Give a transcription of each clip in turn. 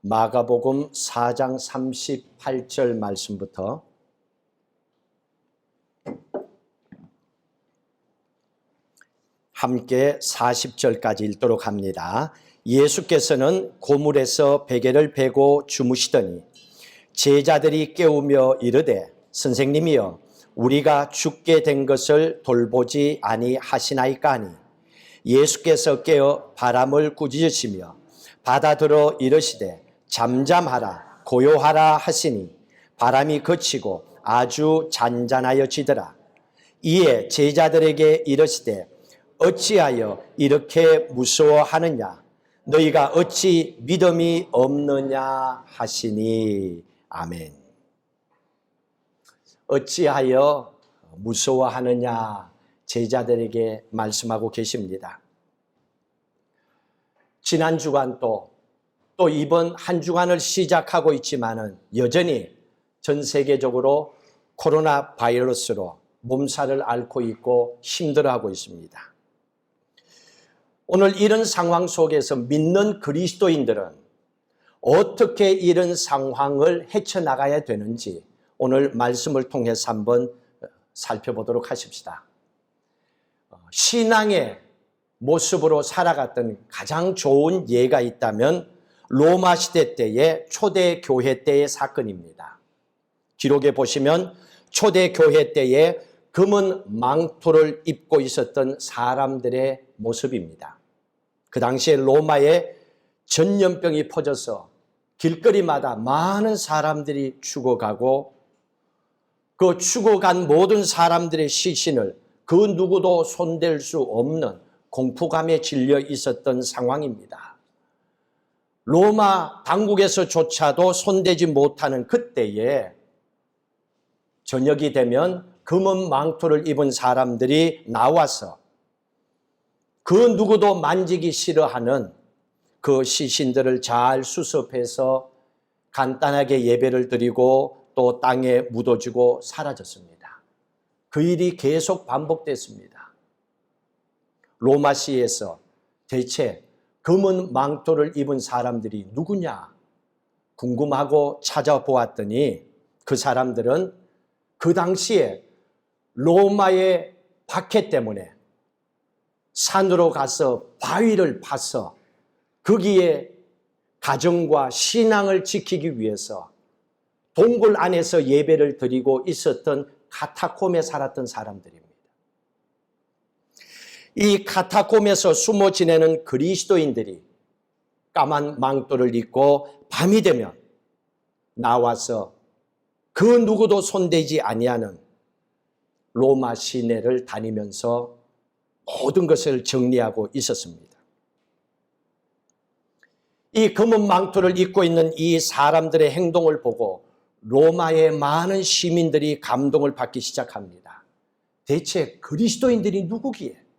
마가복음 4장 38절 말씀부터 함께 40절까지 읽도록 합니다. 예수께서는 고물에서 베개를 베고 주무시더니 제자들이 깨우며 이르되 선생님이여 우리가 죽게 된 것을 돌보지 아니하시나이까 하니 예수께서 깨어 바람을 꾸짖으시며 바다들어 이르시되 잠잠하라 고요하라 하시니 바람이 그치고 아주 잔잔하여지더라. 이에 제자들에게 이르시되 어찌하여 이렇게 무서워하느냐 너희가 어찌 믿음이 없느냐 하시니. 아멘. 어찌하여 무서워하느냐 제자들에게 말씀하고 계십니다. 지난 주간 또 이번 한 주간을 시작하고 있지만은 여전히 전 세계적으로 코로나 바이러스로 몸살을 앓고 있고 힘들어하고 있습니다. 오늘 이런 상황 속에서 믿는 그리스도인들은 어떻게 이런 상황을 헤쳐나가야 되는지 오늘 말씀을 통해서 한번 살펴보도록 하십시다. 신앙의 모습으로 살아갔던 가장 좋은 예가 있다면 로마 시대 때의 초대 교회 때의 사건입니다. 기록에 보시면 초대 교회 때에 검은 망토를 입고 있었던 사람들의 모습입니다. 그 당시에 로마에 전염병이 퍼져서 길거리마다 많은 사람들이 죽어가고 그 죽어간 모든 사람들의 시신을 그 누구도 손댈 수 없는 공포감에 질려 있었던 상황입니다. 로마 당국에서조차도 손대지 못하는 그때에 저녁이 되면 검은 망토를 입은 사람들이 나와서 그 누구도 만지기 싫어하는 그 시신들을 잘 수습해서 간단하게 예배를 드리고 또 땅에 묻어주고 사라졌습니다. 그 일이 계속 반복됐습니다. 로마시에서 대체 검은 망토를 입은 사람들이 누구냐 궁금하고 찾아보았더니 그 사람들은 그 당시에 로마의 박해 때문에 산으로 가서 바위를 파서 거기에 가정과 신앙을 지키기 위해서 동굴 안에서 예배를 드리고 있었던 카타콤에 살았던 사람들입니다. 이 카타콤에서 숨어 지내는 그리스도인들이 까만 망토를 입고 밤이 되면 나와서 그 누구도 손대지 아니하는 로마 시내를 다니면서 모든 것을 정리하고 있었습니다. 이 검은 망토를 입고 있는 이 사람들의 행동을 보고 로마의 많은 시민들이 감동을 받기 시작합니다. 대체 그리스도인들이 누구기에?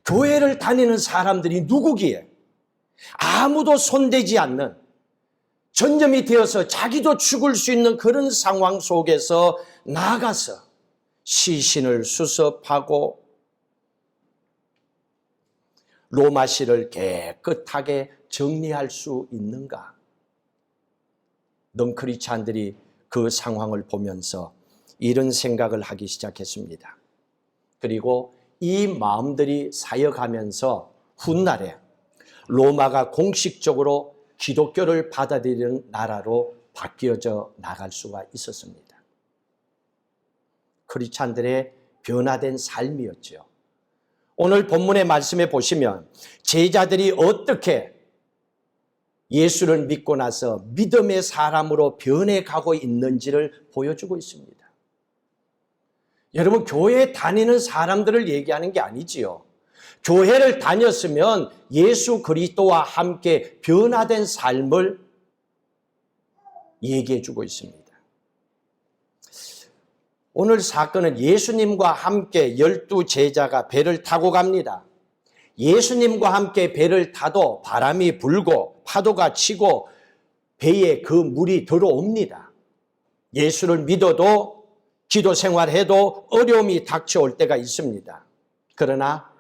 교회를 다니는 사람들이 누구기에? 아무도 손대지 않는 전염이 되어서 자기도 죽을 수 있는 그런 상황 속에서 나가서 시신을 수습하고 로마시를 깨끗하게 정리할 수 있는가? 넝크리찬들이 그 상황을 보면서 이런 생각을 하기 시작했습니다. 그리고 이 마음들이 사여가면서 훗날에 로마가 공식적으로 기독교를 받아들이는 나라로 바뀌어져 나갈 수가 있었습니다. 크리스찬들의 변화된 삶이었죠. 오늘 본문의 말씀에 보시면 제자들이 어떻게 예수를 믿고 나서 믿음의 사람으로 변해가고 있는지를 보여주고 있습니다. 여러분, 교회에 다니는 사람들을 얘기하는 게 아니지요. 교회를 다녔으면 예수 그리스도와 함께 변화된 삶을 얘기해 주고 있습니다. 오늘 사건은 예수님과 함께 12 제자가 배를 타고 갑니다. 예수님과 함께 배를 타도 바람이 불고 파도가 치고 배에 그 물이 들어옵니다. 예수를 믿어도 기도 생활해도 어려움이 닥쳐올 때가 있습니다. 그러나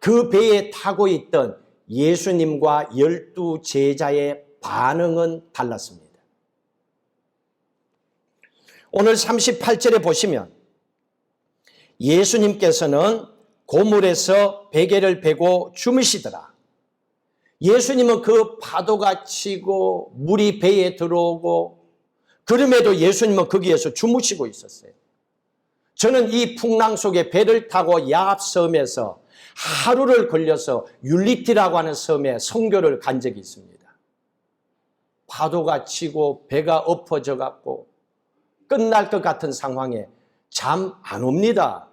그 배에 타고 있던 예수님과 12 제자의 반응은 달랐습니다. 오늘 38절에 보시면 예수님께서는 고물에서 베개를 베고 주무시더라. 예수님은 그 파도가 치고 물이 배에 들어오고 그럼에도 예수님은 거기에서 주무시고 있었어요. 저는 이 풍랑 속에 배를 타고 야합 섬에서 하루를 걸려서 율리티라고 하는 섬에 선교를 간 적이 있습니다. 파도가 치고 배가 엎어져 갖고 끝날 것 같은 상황에 잠 안 옵니다.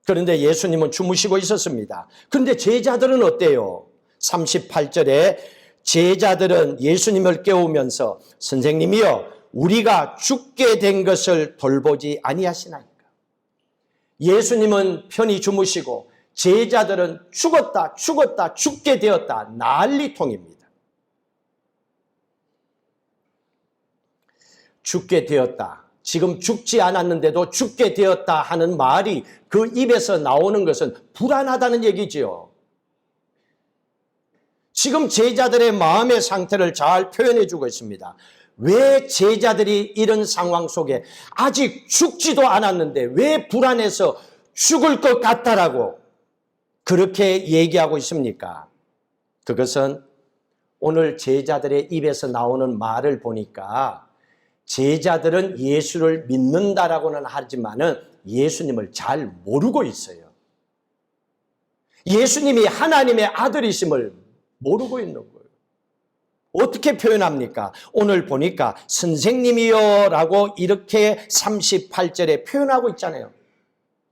그런데 예수님은 주무시고 있었습니다. 그런데 제자들은 어때요? 38절에 제자들은 예수님을 깨우면서 선생님이여 우리가 죽게 된 것을 돌보지 아니하시나이까. 예수님은 편히 주무시고 제자들은 죽었다 죽게 되었다 난리통입니다. 죽게 되었다. 지금 죽지 않았는데도 죽게 되었다 하는 말이 그 입에서 나오는 것은 불안하다는 얘기지요. 지금 제자들의 마음의 상태를 잘 표현해 주고 있습니다. 왜 제자들이 이런 상황 속에 아직 죽지도 않았는데 왜 불안해서 죽을 것 같다라고 그렇게 얘기하고 있습니까? 그것은 오늘 제자들의 입에서 나오는 말을 보니까 제자들은 예수를 믿는다라고는 하지만은 예수님을 잘 모르고 있어요. 예수님이 하나님의 아들이심을 모르고 있는 거예요. 어떻게 표현합니까? 오늘 보니까 선생님이요 라고 이렇게 38절에 표현하고 있잖아요.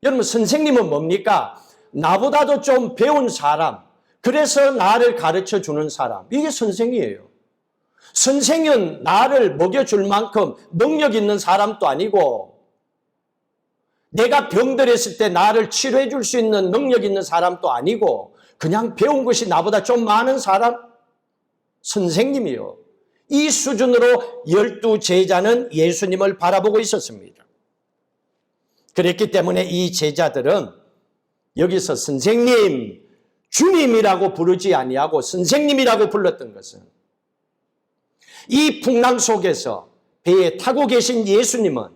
여러분 선생님은 뭡니까? 나보다도 좀 배운 사람, 그래서 나를 가르쳐 주는 사람, 이게 선생이에요. 선생은 나를 먹여줄 만큼 능력 있는 사람도 아니고 내가 병들었을 때 나를 치료해 줄 수 있는 능력 있는 사람도 아니고 그냥 배운 것이 나보다 좀 많은 사람? 선생님이요. 이 수준으로 12 제자는 예수님을 바라보고 있었습니다. 그랬기 때문에 이 제자들은 여기서 선생님, 주님이라고 부르지 아니하고 선생님이라고 불렀던 것은 이 풍랑 속에서 배에 타고 계신 예수님은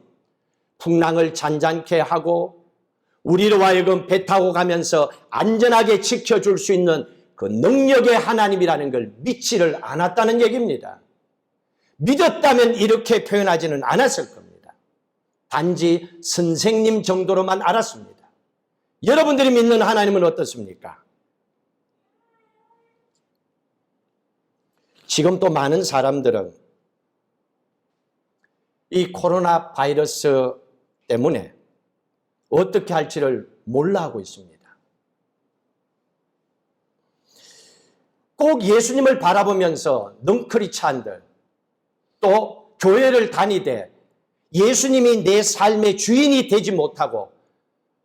풍랑을 잔잔케 하고 우리로 하여금 배 타고 가면서 안전하게 지켜줄 수 있는 그 능력의 하나님이라는 걸 믿지를 않았다는 얘기입니다. 믿었다면 이렇게 표현하지는 않았을 겁니다. 단지 선생님 정도로만 알았습니다. 여러분들이 믿는 하나님은 어떻습니까? 지금 또 많은 사람들은 이 코로나 바이러스 때문에 어떻게 할지를 몰라 하고 있습니다. 꼭 예수님을 바라보면서 넝크리 찬들, 또 교회를 다니되 예수님이 내 삶의 주인이 되지 못하고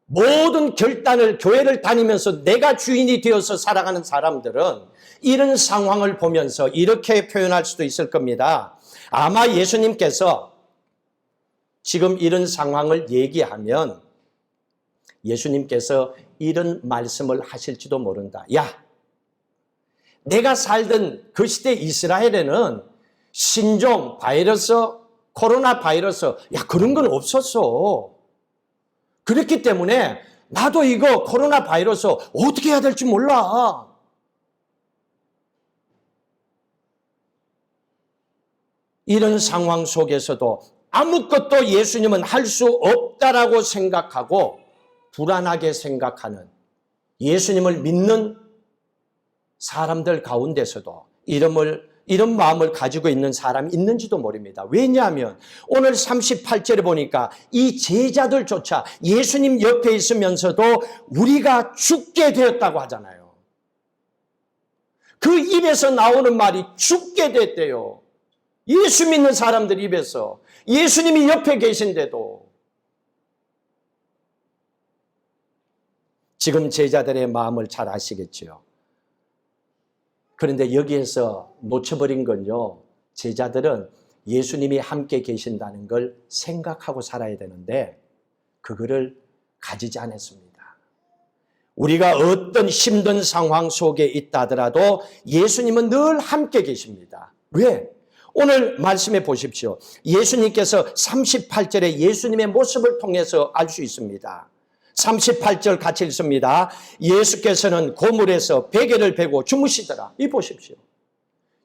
모든 결단을 교회를 다니면서 내가 주인이 되어서 살아가는 사람들은 이런 상황을 보면서 이렇게 표현할 수도 있을 겁니다. 아마 예수님께서 지금 이런 상황을 얘기하면 예수님께서 이런 말씀을 하실지도 모른다. 야, 내가 살던 그 시대 이스라엘에는 신종, 바이러스, 코로나 바이러스, 야, 그런 건 없었어. 그렇기 때문에 나도 이거 코로나 바이러스 어떻게 해야 될지 몰라. 이런 상황 속에서도 아무것도 예수님은 할 수 없다라고 생각하고 불안하게 생각하는 예수님을 믿는 사람들 가운데서도 이런 마음을 가지고 있는 사람이 있는지도 모릅니다. 왜냐하면 오늘 38절에 보니까 이 제자들조차 예수님 옆에 있으면서도 우리가 죽게 되었다고 하잖아요. 그 입에서 나오는 말이 죽게 됐대요. 예수 믿는 사람들 입에서 예수님이 옆에 계신데도 지금 제자들의 마음을 잘 아시겠죠. 그런데 여기에서 놓쳐버린 건요, 제자들은 예수님이 함께 계신다는 걸 생각하고 살아야 되는데 그거를 가지지 않았습니다. 우리가 어떤 힘든 상황 속에 있다 하더라도 예수님은 늘 함께 계십니다. 왜? 오늘 말씀해 보십시오. 예수님께서 38절에 예수님의 모습을 통해서 알 수 있습니다. 38절 같이 읽습니다. 예수께서는 고물에서 베개를 베고 주무시더라. 이 보십시오.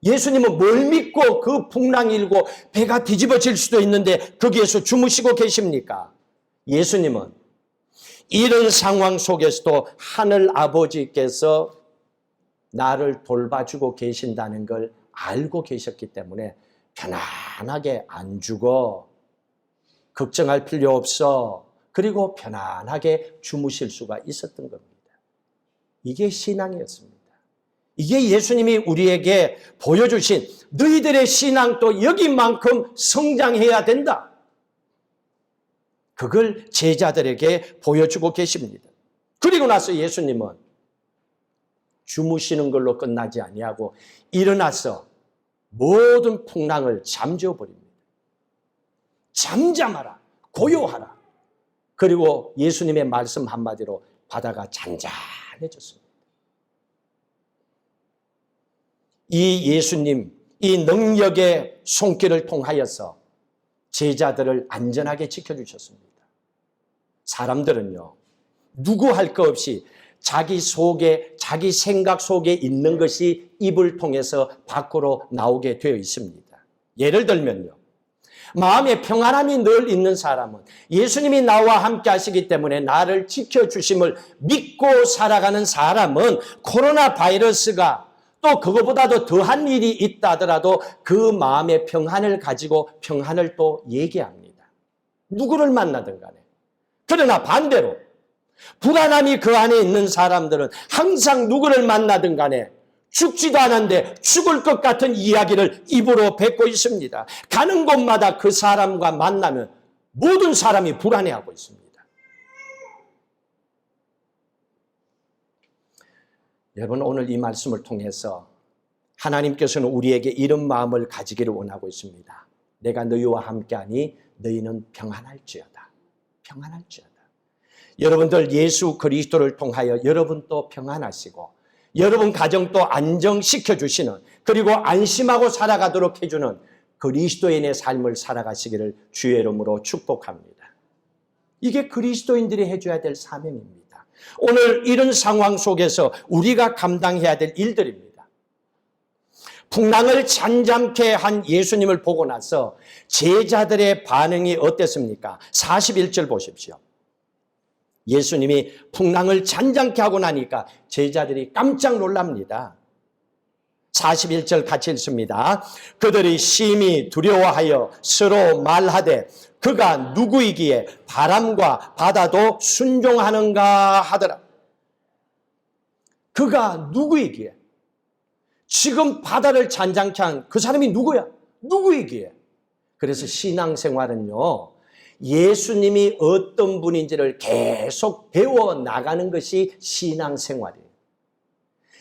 예수님은 뭘 믿고 그 풍랑이 일고 배가 뒤집어질 수도 있는데 거기에서 주무시고 계십니까? 예수님은 이런 상황 속에서도 하늘 아버지께서 나를 돌봐주고 계신다는 걸 알고 계셨기 때문에 편안하게 안 죽어, 걱정할 필요 없어, 그리고 편안하게 주무실 수가 있었던 겁니다. 이게 신앙이었습니다. 이게 예수님이 우리에게 보여주신 너희들의 신앙도 여기만큼 성장해야 된다. 그걸 제자들에게 보여주고 계십니다. 그리고 나서 예수님은 주무시는 걸로 끝나지 아니하고 일어나서 모든 풍랑을 잠재워 버립니다. 잠잠하라, 고요하라. 그리고 예수님의 말씀 한마디로 바다가 잔잔해졌습니다. 이 예수님, 이 능력의 손길을 통하여서 제자들을 안전하게 지켜주셨습니다. 사람들은요, 누구 할 것 없이 자기 속에, 자기 생각 속에 있는 것이 입을 통해서 밖으로 나오게 되어 있습니다. 예를 들면요, 마음에 평안함이 늘 있는 사람은 예수님이 나와 함께 하시기 때문에 나를 지켜주심을 믿고 살아가는 사람은 코로나 바이러스가 또 그거보다도 더한 일이 있다 하더라도 그 마음의 평안을 가지고 평안을 또 얘기합니다. 누구를 만나든 간에. 그러나 반대로 불안함이 그 안에 있는 사람들은 항상 누구를 만나든 간에 죽지도 않았는데 죽을 것 같은 이야기를 입으로 뱉고 있습니다. 가는 곳마다 그 사람과 만나면 모든 사람이 불안해하고 있습니다. 여러분, 오늘 이 말씀을 통해서 하나님께서는 우리에게 이런 마음을 가지기를 원하고 있습니다. 내가 너희와 함께하니 너희는 평안할지어다. 평안할지어다. 여러분들 예수 그리스도를 통하여 여러분도 평안하시고 여러분 가정도 안정시켜주시는, 그리고 안심하고 살아가도록 해주는 그리스도인의 삶을 살아가시기를 주의 이름으로 축복합니다. 이게 그리스도인들이 해줘야 될 사명입니다. 오늘 이런 상황 속에서 우리가 감당해야 될 일들입니다. 풍랑을 잔잔케 한 예수님을 보고 나서 제자들의 반응이 어땠습니까? 41절 보십시오. 예수님이 풍랑을 잔잔케 하고 나니까 제자들이 깜짝 놀랍니다. 41절 같이 읽습니다. 그들이 심히 두려워하여 서로 말하되 그가 누구이기에 바람과 바다도 순종하는가 하더라. 그가 누구이기에? 지금 바다를 잔잔케 한 그 사람이 누구야? 누구이기에? 그래서 신앙생활은요, 예수님이 어떤 분인지를 계속 배워나가는 것이 신앙생활이에요.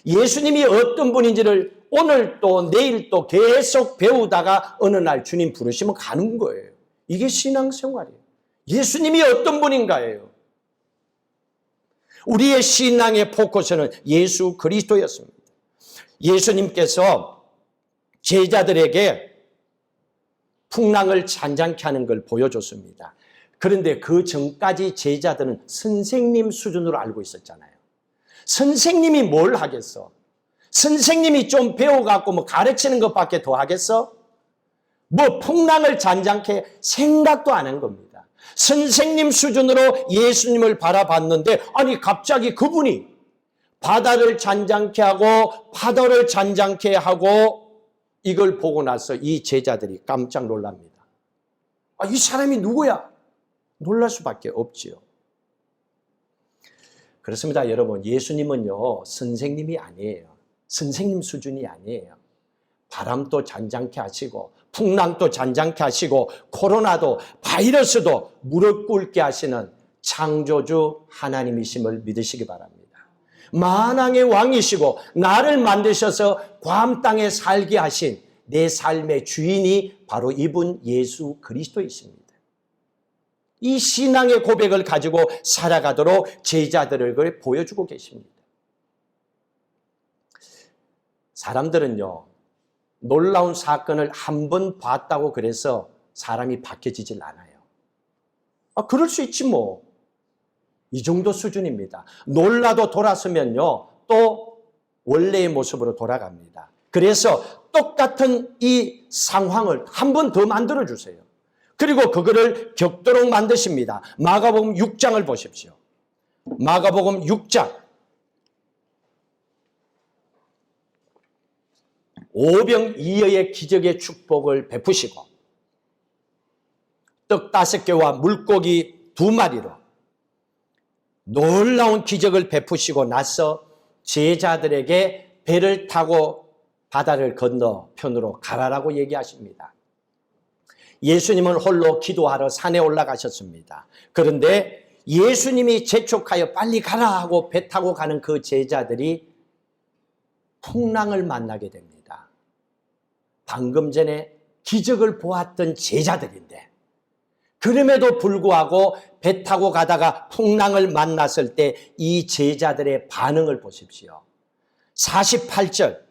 예수님이 어떤 분인지를 오늘 또 내일 또 계속 배우다가 어느 날 주님 부르시면 가는 거예요. 이게 신앙생활이에요. 예수님이 어떤 분인가예요. 우리의 신앙의 포커스는 예수 그리스도였습니다. 예수님께서 제자들에게 풍랑을 잔잔케 하는 걸 보여줬습니다. 그런데 그 전까지 제자들은 선생님 수준으로 알고 있었잖아요. 선생님이 뭘 하겠어? 선생님이 좀 배워갖고 뭐 가르치는 것밖에 더 하겠어? 뭐 풍랑을 잔잔케 생각도 안 한 겁니다. 선생님 수준으로 예수님을 바라봤는데, 아니 갑자기 그분이 바다를 잔잔케 하고 파도를 잔잔케 하고, 이걸 보고 나서 이 제자들이 깜짝 놀랍니다. 아, 이 사람이 누구야? 놀랄 수밖에 없지요. 그렇습니다, 여러분. 예수님은요, 선생님이 아니에요. 선생님 수준이 아니에요. 바람도 잔잔케 하시고 풍랑도 잔잔케 하시고 코로나도 바이러스도 무릎 꿇게 하시는 창조주 하나님이심을 믿으시기 바랍니다. 만왕의 왕이시고 나를 만드셔서 괌 땅에 살게 하신 내 삶의 주인이 바로 이분 예수 그리스도이십니다. 이 신앙의 고백을 가지고 살아가도록 제자들을 보여주고 계십니다. 사람들은요, 놀라운 사건을 한 번 봤다고 그래서 사람이 바뀌어지질 않아요. 그럴 수 있지 뭐. 이 정도 수준입니다. 놀라도 돌아서면요, 또 원래의 모습으로 돌아갑니다. 그래서 똑같은 이 상황을 한 번 더 만들어 주세요. 그리고 그거를 겪도록 만드십니다. 마가복음 6장을 보십시오. 마가복음 6장. 오병이어의 기적의 축복을 베푸시고 떡 5개와 물고기 2마리로 놀라운 기적을 베푸시고 나서 제자들에게 배를 타고 바다를 건너 편으로 가라라고 얘기하십니다. 예수님은 홀로 기도하러 산에 올라가셨습니다. 그런데 예수님이 재촉하여 빨리 가라 하고 배 타고 가는 그 제자들이 풍랑을 만나게 됩니다. 방금 전에 기적을 보았던 제자들인데 그럼에도 불구하고 배 타고 가다가 풍랑을 만났을 때 이 제자들의 반응을 보십시오. 48절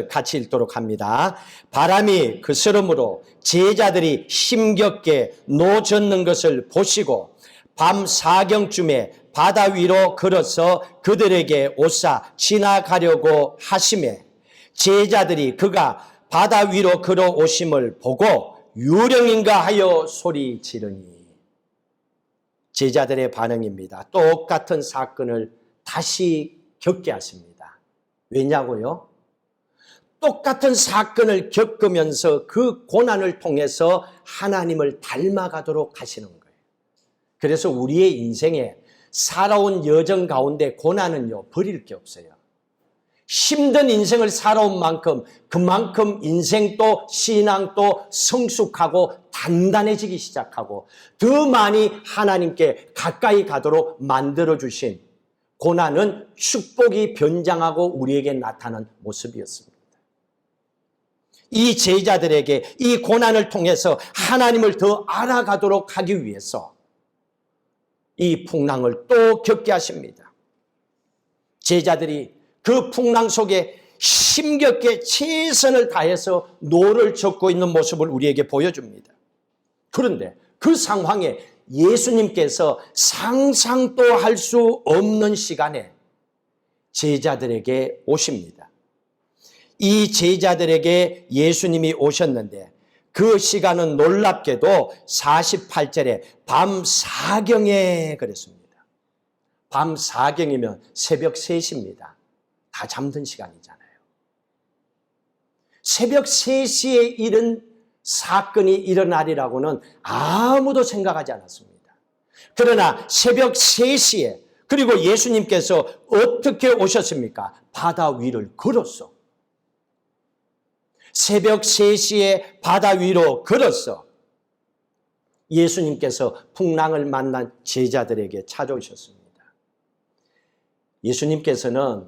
같이 읽도록 합니다. 바람이 그스름으로 제자들이 힘겹게 노젓는 것을 보시고 밤 4경쯤에 바다 위로 걸어서 그들에게 오사 지나가려고 하시매 제자들이 그가 바다 위로 걸어오심을 보고 유령인가 하여 소리 지르니. 제자들의 반응입니다. 똑같은 사건을 다시 겪게 하십니다. 왜냐고요? 똑같은 사건을 겪으면서 그 고난을 통해서 하나님을 닮아가도록 하시는 거예요. 그래서 우리의 인생에 살아온 여정 가운데 고난은요, 버릴 게 없어요. 힘든 인생을 살아온 만큼 그만큼 인생도 신앙도 성숙하고 단단해지기 시작하고 더 많이 하나님께 가까이 가도록 만들어주신 고난은 축복이 변장하고 우리에게 나타난 모습이었습니다. 이 제자들에게 이 고난을 통해서 하나님을 더 알아가도록 하기 위해서 이 풍랑을 또 겪게 하십니다. 제자들이 그 풍랑 속에 힘겹게 최선을 다해서 노를 젓고 있는 모습을 우리에게 보여줍니다. 그런데 그 상황에 예수님께서 상상도 할 수 없는 시간에 제자들에게 오십니다. 이 제자들에게 예수님이 오셨는데 그 시간은 놀랍게도 48절에 밤 4경에 그랬습니다. 밤 4경이면 새벽 3시입니다. 다 잠든 시간이잖아요. 새벽 3시에 이런 사건이 일어나리라고는 아무도 생각하지 않았습니다. 그러나 새벽 3시에 그리고 예수님께서 어떻게 오셨습니까? 바다 위를 걸었어. 새벽 3시에 바다 위로 걸었어. 예수님께서 풍랑을 만난 제자들에게 찾아오셨습니다. 예수님께서는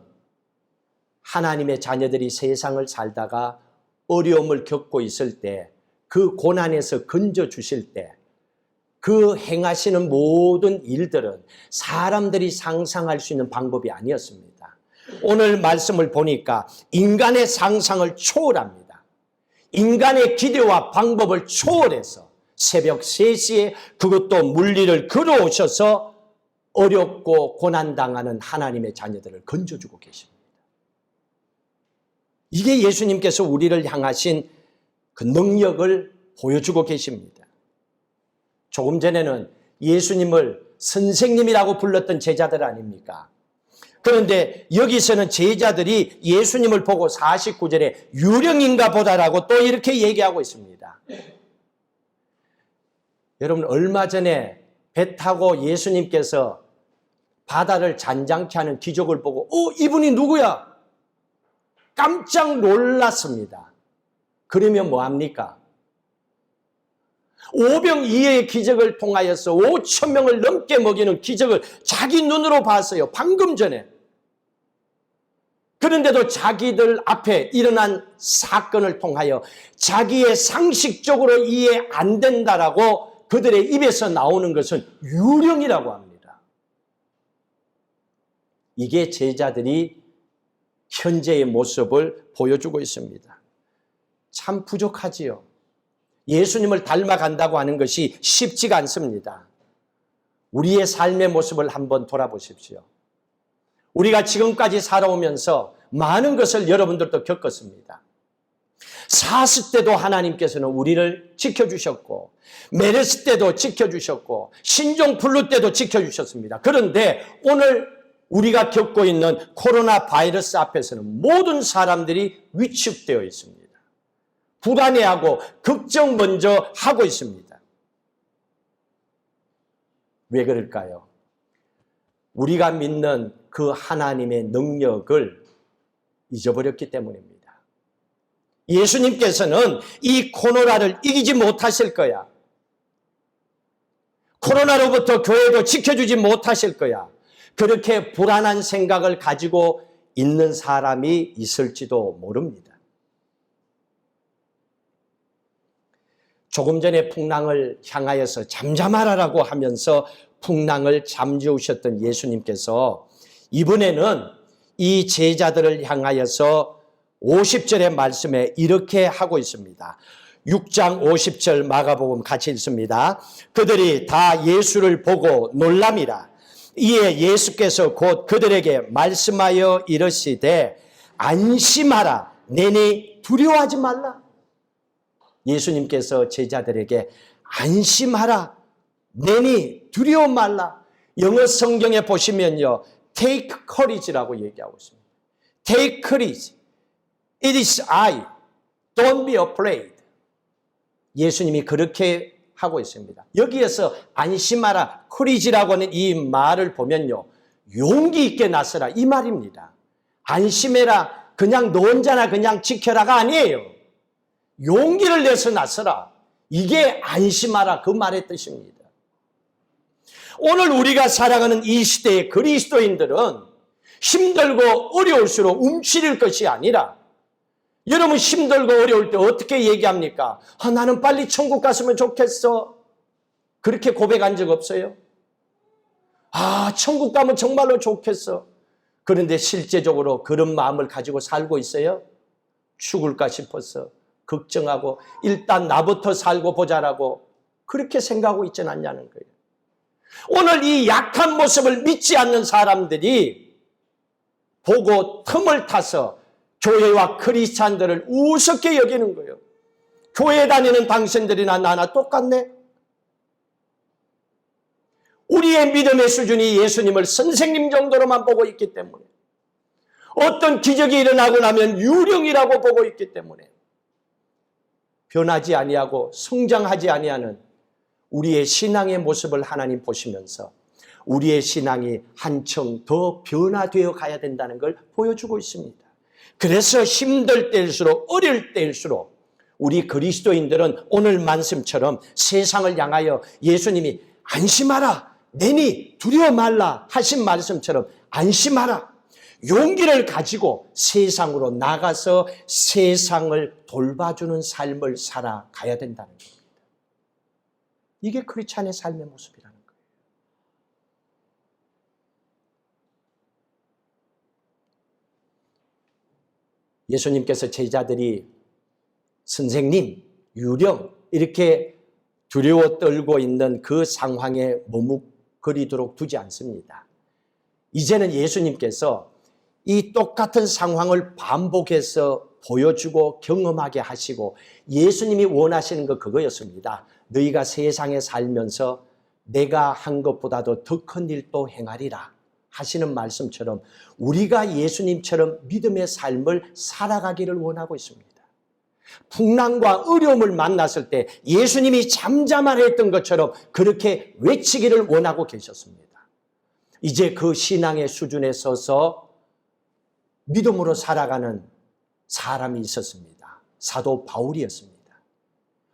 하나님의 자녀들이 세상을 살다가 어려움을 겪고 있을 때 그 고난에서 건져주실 때 그 행하시는 모든 일들은 사람들이 상상할 수 있는 방법이 아니었습니다. 오늘 말씀을 보니까 인간의 상상을 초월합니다. 인간의 기대와 방법을 초월해서 새벽 3시에 그것도 물리를 걸어오셔서 어렵고 고난당하는 하나님의 자녀들을 건져주고 계십니다. 이게 예수님께서 우리를 향하신 그 능력을 보여주고 계십니다. 조금 전에는 예수님을 선생님이라고 불렀던 제자들 아닙니까? 그런데 여기서는 제자들이 예수님을 보고 49절에 유령인가 보다라고 또 이렇게 얘기하고 있습니다. 여러분 얼마 전에 배 타고 예수님께서 바다를 잔잔케 하는 기적을 보고 이분이 누구야? 깜짝 놀랐습니다. 그러면 뭐합니까? 오병이어의 기적을 통하여서 5,000명을 넘게 먹이는 기적을 자기 눈으로 봤어요. 방금 전에. 그런데도 자기들 앞에 일어난 사건을 통하여 자기의 상식적으로 이해 안 된다라고 그들의 입에서 나오는 것은 유령이라고 합니다. 이게 제자들이 현재의 모습을 보여주고 있습니다. 참 부족하지요. 예수님을 닮아간다고 하는 것이 쉽지가 않습니다. 우리의 삶의 모습을 한번 돌아보십시오. 우리가 지금까지 살아오면서 많은 것을 여러분들도 겪었습니다. 40대도 하나님께서는 우리를 지켜주셨고, 메르스 때도 지켜주셨고, 신종플루 때도 지켜주셨습니다. 그런데 오늘 우리가 겪고 있는 코로나 바이러스 앞에서는 모든 사람들이 위축되어 있습니다. 불안해하고 걱정 먼저 하고 있습니다. 왜 그럴까요? 우리가 믿는 그 하나님의 능력을 잊어버렸기 때문입니다. 예수님께서는 이 코로나를 이기지 못하실 거야. 코로나로부터 교회도 지켜주지 못하실 거야. 그렇게 불안한 생각을 가지고 있는 사람이 있을지도 모릅니다. 조금 전에 풍랑을 향하여서 잠잠하라고 하면서 풍랑을 잠재우셨던 예수님께서 이번에는 이 제자들을 향하여서 50절의 말씀에 이렇게 하고 있습니다. 6장 50절 마가복음 같이 읽습니다. 그들이 다 예수를 보고 놀람이라. 이에 예수께서 곧 그들에게 말씀하여 이르시되 안심하라. 내니 두려워하지 말라. 예수님께서 제자들에게 안심하라. 내니 두려워 말라. 영어 성경에 보시면요, take courage라고 얘기하고 있습니다. Take courage. It is I. Don't be afraid. 예수님이 그렇게 하고 있습니다. 여기에서 안심하라, courage라고 하는 이 말을 보면요, 용기 있게 나서라 이 말입니다. 안심해라, 그냥 너 혼자나 그냥 지켜라가 아니에요. 용기를 내서 나서라. 이게 안심하라 그 말의 뜻입니다. 오늘 우리가 살아가는 이 시대의 그리스도인들은 힘들고 어려울수록 움츠릴 것이 아니라, 여러분 힘들고 어려울 때 어떻게 얘기합니까? 나는 빨리 천국 갔으면 좋겠어. 그렇게 고백한 적 없어요? 천국 가면 정말로 좋겠어. 그런데 실제적으로 그런 마음을 가지고 살고 있어요? 죽을까 싶어서 걱정하고 일단 나부터 살고 보자라고 그렇게 생각하고 있지는 않냐는 거예요. 오늘 이 약한 모습을 믿지 않는 사람들이 보고 틈을 타서 교회와 크리스찬들을 우습게 여기는 거예요. 교회 다니는 당신들이나 나나 똑같네. 우리의 믿음의 수준이 예수님을 선생님 정도로만 보고 있기 때문에, 어떤 기적이 일어나고 나면 유령이라고 보고 있기 때문에 변하지 아니하고 성장하지 아니하는 우리의 신앙의 모습을 하나님 보시면서 우리의 신앙이 한층 더 변화되어 가야 된다는 걸 보여주고 있습니다. 그래서 힘들 때일수록, 어려울 때일수록 우리 그리스도인들은 오늘 말씀처럼 세상을 향하여 예수님이 안심하라, 내니 두려워 말라 하신 말씀처럼 안심하라, 용기를 가지고 세상으로 나가서 세상을 돌봐주는 삶을 살아가야 된다는 겁니다. 이게 크리스찬의 삶의 모습이라는 거예요. 예수님께서 제자들이 선생님, 유령 이렇게 두려워 떨고 있는 그 상황에 머뭇거리도록 두지 않습니다. 이제는 예수님께서 이 똑같은 상황을 반복해서 보여주고 경험하게 하시고, 예수님이 원하시는 거 그거였습니다. 너희가 세상에 살면서 내가 한 것보다도 더 큰 일도 행하리라 하시는 말씀처럼 우리가 예수님처럼 믿음의 삶을 살아가기를 원하고 있습니다. 풍랑과 어려움을 만났을 때 예수님이 잠잠하라 했던 것처럼 그렇게 외치기를 원하고 계셨습니다. 이제 그 신앙의 수준에 서서 믿음으로 살아가는 사람이 있었습니다. 사도 바울이었습니다.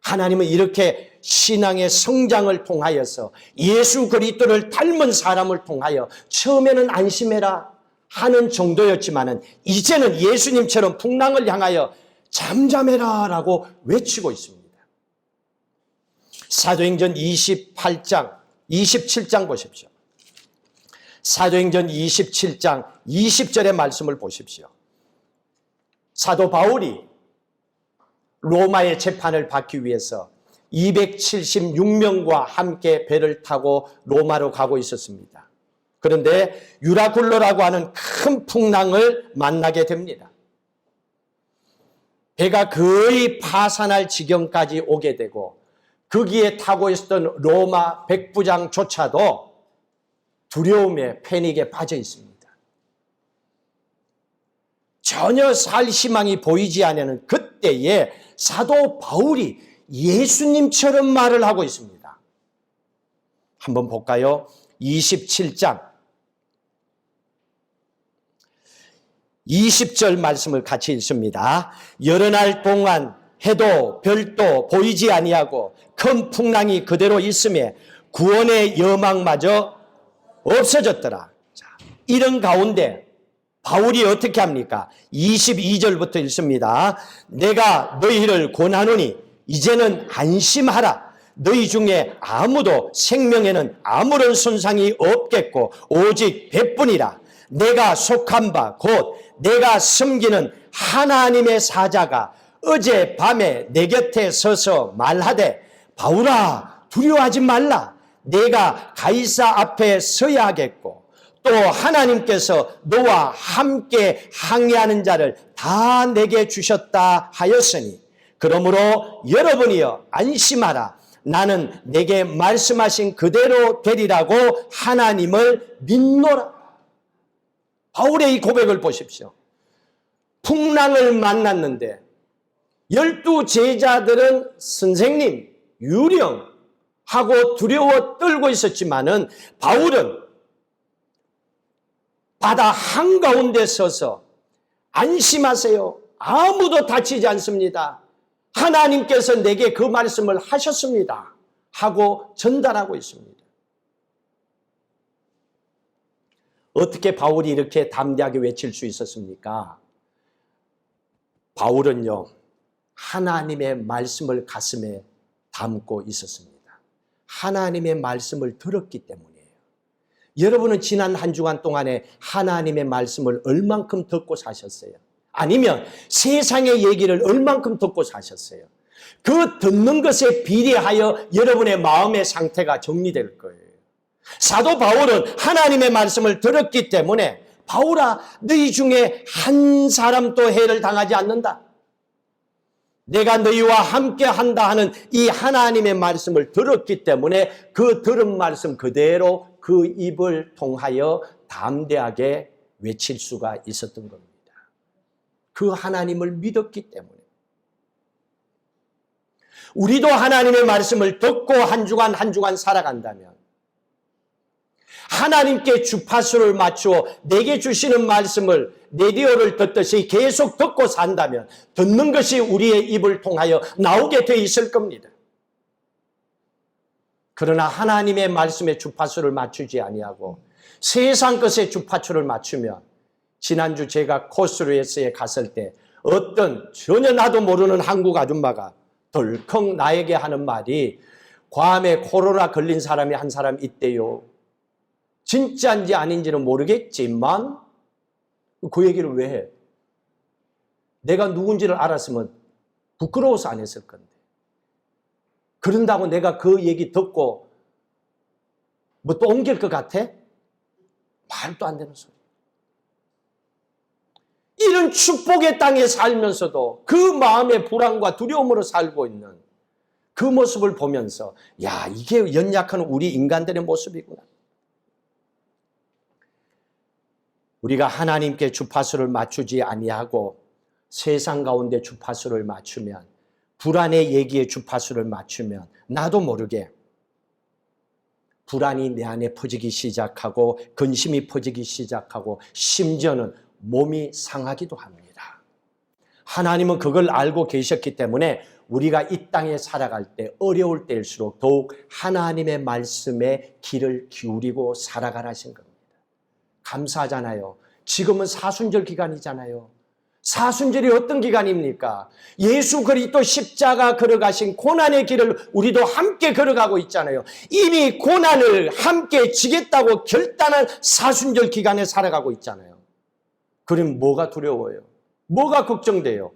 하나님은 이렇게 신앙의 성장을 통하여서 예수 그리스도를 닮은 사람을 통하여 처음에는 안심해라, 하는 정도였지만은 이제는 예수님처럼 풍랑을 향하여 잠잠해라 라고 외치고 있습니다. 사도행전 27장 보십시오. 사도행전 27장 20절의 말씀을 보십시오. 사도 바울이 로마의 재판을 받기 위해서 276명과 함께 배를 타고 로마로 가고 있었습니다. 그런데 유라굴로라고 하는 큰 풍랑을 만나게 됩니다. 배가 거의 파산할 지경까지 오게 되고 거기에 타고 있었던 로마 백부장조차도 두려움에 패닉에 빠져 있습니다. 전혀 살 희망이 보이지 않는 그때에 사도 바울이 예수님처럼 말을 하고 있습니다. 한번 볼까요? 27장 20절 말씀을 같이 읽습니다. 여러 날 동안 해도 별도 보이지 아니하고 큰 풍랑이 그대로 있음에 구원의 여망마저 없어졌더라. 자, 이런 가운데 바울이 어떻게 합니까? 22절부터 읽습니다. 내가 너희를 권하노니 이제는 안심하라. 너희 중에 아무도 생명에는 아무런 손상이 없겠고 오직 배뿐이라. 내가 속한 바 곧 내가 섬기는 하나님의 사자가 어젯밤에 내 곁에 서서 말하되 바울아 두려워하지 말라. 내가 가이사 앞에 서야 하겠고 또 하나님께서 너와 함께 항해하는 자를 다 내게 주셨다 하였으니 그러므로 여러분이여 안심하라. 나는 내게 말씀하신 그대로 되리라고 하나님을 믿노라. 바울의 이 고백을 보십시오. 풍랑을 만났는데 12 제자들은 선생님, 유령 하고 두려워 떨고 있었지만은 바울은 바다 한가운데 서서 안심하세요. 아무도 다치지 않습니다. 하나님께서 내게 그 말씀을 하셨습니다. 하고 전달하고 있습니다. 어떻게 바울이 이렇게 담대하게 외칠 수 있었습니까? 바울은요, 하나님의 말씀을 가슴에 담고 있었습니다. 하나님의 말씀을 들었기 때문이에요. 여러분은 지난 한 주간 동안에 하나님의 말씀을 얼만큼 듣고 사셨어요? 아니면 세상의 얘기를 얼만큼 듣고 사셨어요? 그 듣는 것에 비례하여 여러분의 마음의 상태가 정리될 거예요. 사도 바울은 하나님의 말씀을 들었기 때문에 바울아 너희 중에 한 사람도 해를 당하지 않는다. 내가 너희와 함께 한다 하는 이 하나님의 말씀을 들었기 때문에 그 들은 말씀 그대로 그 입을 통하여 담대하게 외칠 수가 있었던 겁니다. 그 하나님을 믿었기 때문에. 우리도 하나님의 말씀을 듣고 한 주간 살아간다면 하나님께 주파수를 맞추어 내게 주시는 말씀을 레디오를 듣듯이 계속 듣고 산다면 듣는 것이 우리의 입을 통하여 나오게 돼 있을 겁니다. 그러나 하나님의 말씀에 주파수를 맞추지 아니하고 세상 것에 주파수를 맞추면 지난주 제가 코스루에스에 갔을 때 어떤 전혀 나도 모르는 한국 아줌마가 덜컥 나에게 하는 말이 괌에 코로나 걸린 사람이 한 사람 있대요. 진짜인지 아닌지는 모르겠지만 그 얘기를 왜 해? 내가 누군지를 알았으면 부끄러워서 안 했을 건데. 그런다고 내가 그 얘기 듣고 뭐 또 옮길 것 같아? 말도 안 되는 소리. 이런 축복의 땅에 살면서도 그 마음의 불안과 두려움으로 살고 있는 그 모습을 보면서 야, 이게 연약한 우리 인간들의 모습이구나. 우리가 하나님께 주파수를 맞추지 아니하고 세상 가운데 주파수를 맞추면 불안의 얘기에 주파수를 맞추면 나도 모르게 불안이 내 안에 퍼지기 시작하고 근심이 퍼지기 시작하고 심지어는 몸이 상하기도 합니다. 하나님은 그걸 알고 계셨기 때문에 우리가 이 땅에 살아갈 때 어려울 때일수록 더욱 하나님의 말씀에 귀를 기울이고 살아가라신 겁니다. 감사하잖아요. 지금은 사순절 기간이잖아요. 사순절이 어떤 기간입니까? 예수 그리스도 십자가 걸어가신 고난의 길을 우리도 함께 걸어가고 있잖아요. 이미 고난을 함께 지겠다고 결단한 사순절 기간에 살아가고 있잖아요. 그럼 뭐가 두려워요? 뭐가 걱정돼요?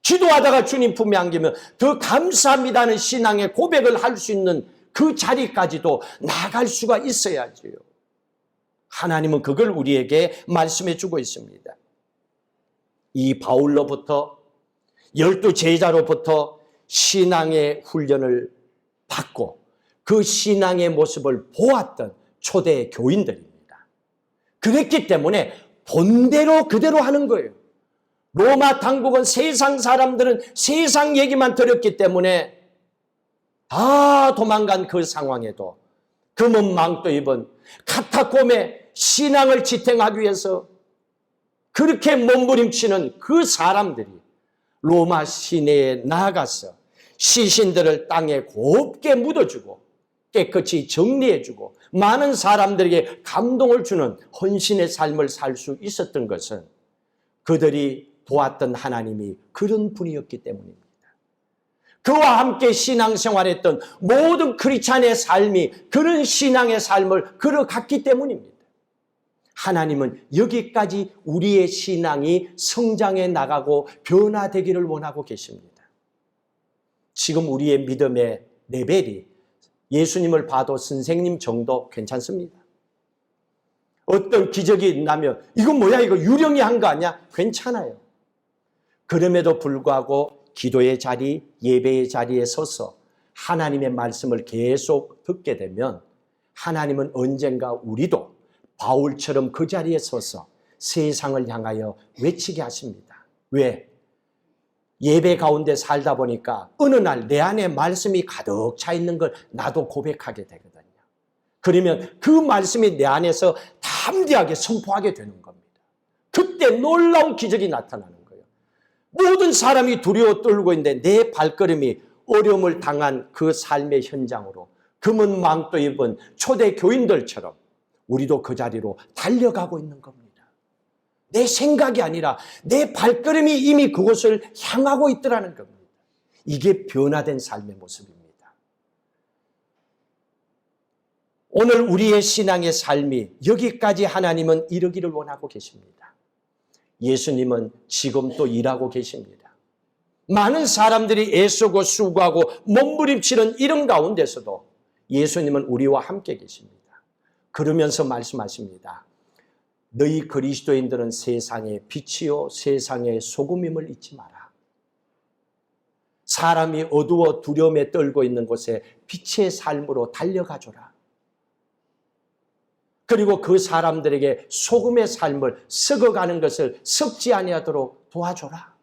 기도하다가 주님 품에 안기면 더 감사합니다는 신앙의 고백을 할 수 있는 그 자리까지도 나갈 수가 있어야지요. 하나님은 그걸 우리에게 말씀해 주고 있습니다. 이 바울로부터 12 제자로부터 신앙의 훈련을 받고 그 신앙의 모습을 보았던 초대 교인들입니다. 그랬기 때문에 본대로 그대로 하는 거예요. 로마 당국은 세상 사람들은 세상 얘기만 들었기 때문에 다 도망간 그 상황에도 금은 망토 입은 카타콤에 신앙을 지탱하기 위해서 그렇게 몸부림치는 그 사람들이 로마 시내에 나아가서 시신들을 땅에 곱게 묻어주고 깨끗이 정리해주고 많은 사람들에게 감동을 주는 헌신의 삶을 살 수 있었던 것은 그들이 보았던 하나님이 그런 분이었기 때문입니다. 그와 함께 신앙생활했던 모든 크리스찬의 삶이 그런 신앙의 삶을 걸어갔기 때문입니다. 하나님은 여기까지 우리의 신앙이 성장해 나가고 변화되기를 원하고 계십니다. 지금 우리의 믿음의 레벨이 예수님을 봐도 선생님 정도 괜찮습니다. 어떤 기적이 나면 이건 뭐야, 이거 유령이 한 거 아니야? 괜찮아요. 그럼에도 불구하고 기도의 자리, 예배의 자리에 서서 하나님의 말씀을 계속 듣게 되면 하나님은 언젠가 우리도 바울처럼 그 자리에 서서 세상을 향하여 외치게 하십니다. 왜? 예배 가운데 살다 보니까 어느 날 내 안에 말씀이 가득 차 있는 걸 나도 고백하게 되거든요. 그러면 그 말씀이 내 안에서 담대하게 선포하게 되는 겁니다. 그때 놀라운 기적이 나타나는 거예요. 모든 사람이 두려워 떨고 있는데 내 발걸음이 어려움을 당한 그 삶의 현장으로 금은 망토 입은 초대 교인들처럼 우리도 그 자리로 달려가고 있는 겁니다. 내 생각이 아니라 내 발걸음이 이미 그곳을 향하고 있더라는 겁니다. 이게 변화된 삶의 모습입니다. 오늘 우리의 신앙의 삶이 여기까지 하나님은 이르기를 원하고 계십니다. 예수님은 지금 또 일하고 계십니다. 많은 사람들이 애쓰고 수고하고 몸부림치는 이런 가운데서도 예수님은 우리와 함께 계십니다. 그러면서 말씀하십니다. 너희 그리스도인들은 세상의 빛이요 세상의 소금임을 잊지 마라. 사람이 어두워 두려움에 떨고 있는 곳에 빛의 삶으로 달려가줘라. 그리고 그 사람들에게 소금의 삶을 썩어가는 것을 썩지 아니하도록 도와줘라.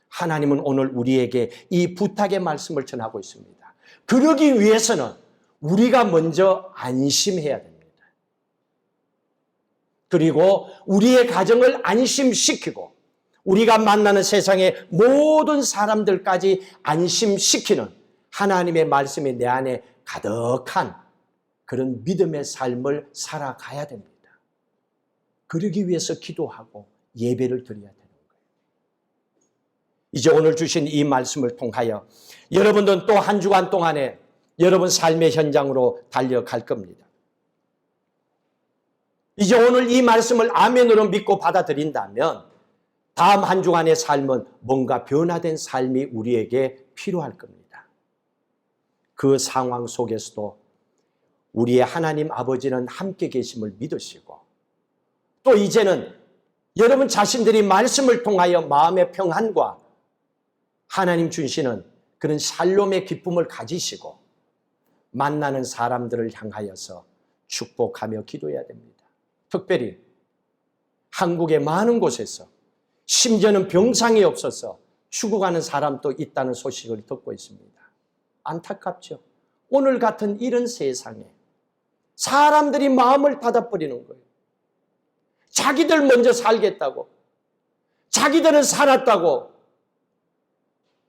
하나님은 오늘 우리에게 이 부탁의 말씀을 전하고 있습니다. 그러기 위해서는 우리가 먼저 안심해야 됩니다. 그리고 우리의 가정을 안심시키고 우리가 만나는 세상의 모든 사람들까지 안심시키는 하나님의 말씀이 내 안에 가득한 그런 믿음의 삶을 살아가야 됩니다. 그러기 위해서 기도하고 예배를 드려야 되는 거예요. 이제 오늘 주신 이 말씀을 통하여 여러분들은 또 한 주간 동안에 여러분 삶의 현장으로 달려갈 겁니다. 이제 오늘 이 말씀을 아멘으로 믿고 받아들인다면 다음 한 주간의 삶은 뭔가 변화된 삶이 우리에게 필요할 겁니다. 그 상황 속에서도 우리의 하나님 아버지는 함께 계심을 믿으시고 또 이제는 여러분 자신들이 말씀을 통하여 마음의 평안과 하나님 주시는 그런 샬롬의 기쁨을 가지시고 만나는 사람들을 향하여서 축복하며 기도해야 됩니다. 특별히 한국의 많은 곳에서 심지어는 병상이 없어서 죽어가는 사람도 있다는 소식을 듣고 있습니다. 안타깝죠. 오늘 같은 이런 세상에 사람들이 마음을 닫아버리는 거예요. 자기들 먼저 살겠다고, 자기들은 살았다고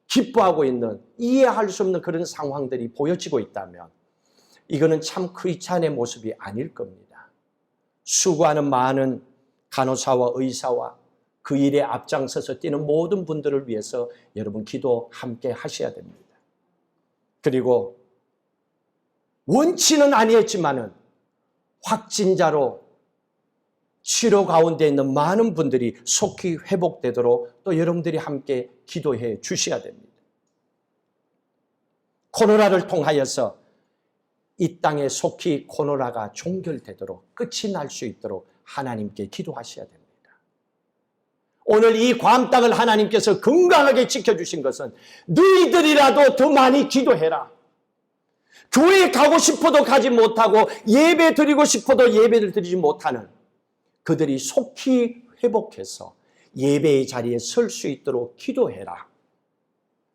기뻐하고 있는, 이해할 수 없는 그런 상황들이 보여지고 있다면 이거는 참 크리스찬의 모습이 아닐 겁니다. 수고하는 많은 간호사와 의사와 그 일에 앞장서서 뛰는 모든 분들을 위해서 여러분 기도 함께 하셔야 됩니다. 그리고 원치는 아니었지만은 확진자로 치료 가운데 있는 많은 분들이 속히 회복되도록 또 여러분들이 함께 기도해 주셔야 됩니다. 코로나를 통하여서 이 땅에 속히 코로나가 종결되도록 끝이 날 수 있도록 하나님께 기도하셔야 됩니다. 오늘 이 괌 땅을 하나님께서 건강하게 지켜주신 것은 너희들이라도 더 많이 기도해라. 교회 가고 싶어도 가지 못하고 예배 드리고 싶어도 예배를 드리지 못하는 그들이 속히 회복해서 예배의 자리에 설 수 있도록 기도해라.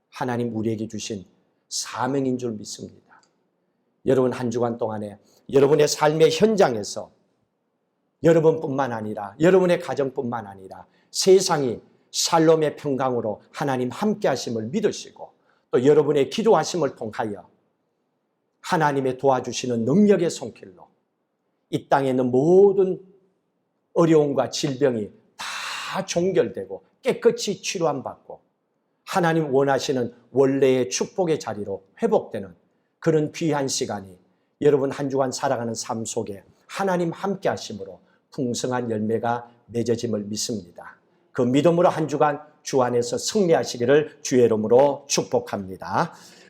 하나님 우리에게 주신 사명인 줄 믿습니다. 여러분 한 주간 동안에 여러분의 삶의 현장에서 여러분뿐만 아니라 여러분의 가정뿐만 아니라 세상이 샬롬의 평강으로 하나님 함께 하심을 믿으시고 또 여러분의 기도하심을 통하여 하나님의 도와주시는 능력의 손길로 이 땅에 있는 모든 어려움과 질병이 다 종결되고 깨끗이 치료받고 하나님 원하시는 원래의 축복의 자리로 회복되는 그런 귀한 시간이 여러분 한 주간 살아가는 삶 속에 하나님 함께 하심으로 풍성한 열매가 맺어짐을 믿습니다. 그 믿음으로 한 주간 주 안에서 승리하시기를 주의 이름으로 축복합니다.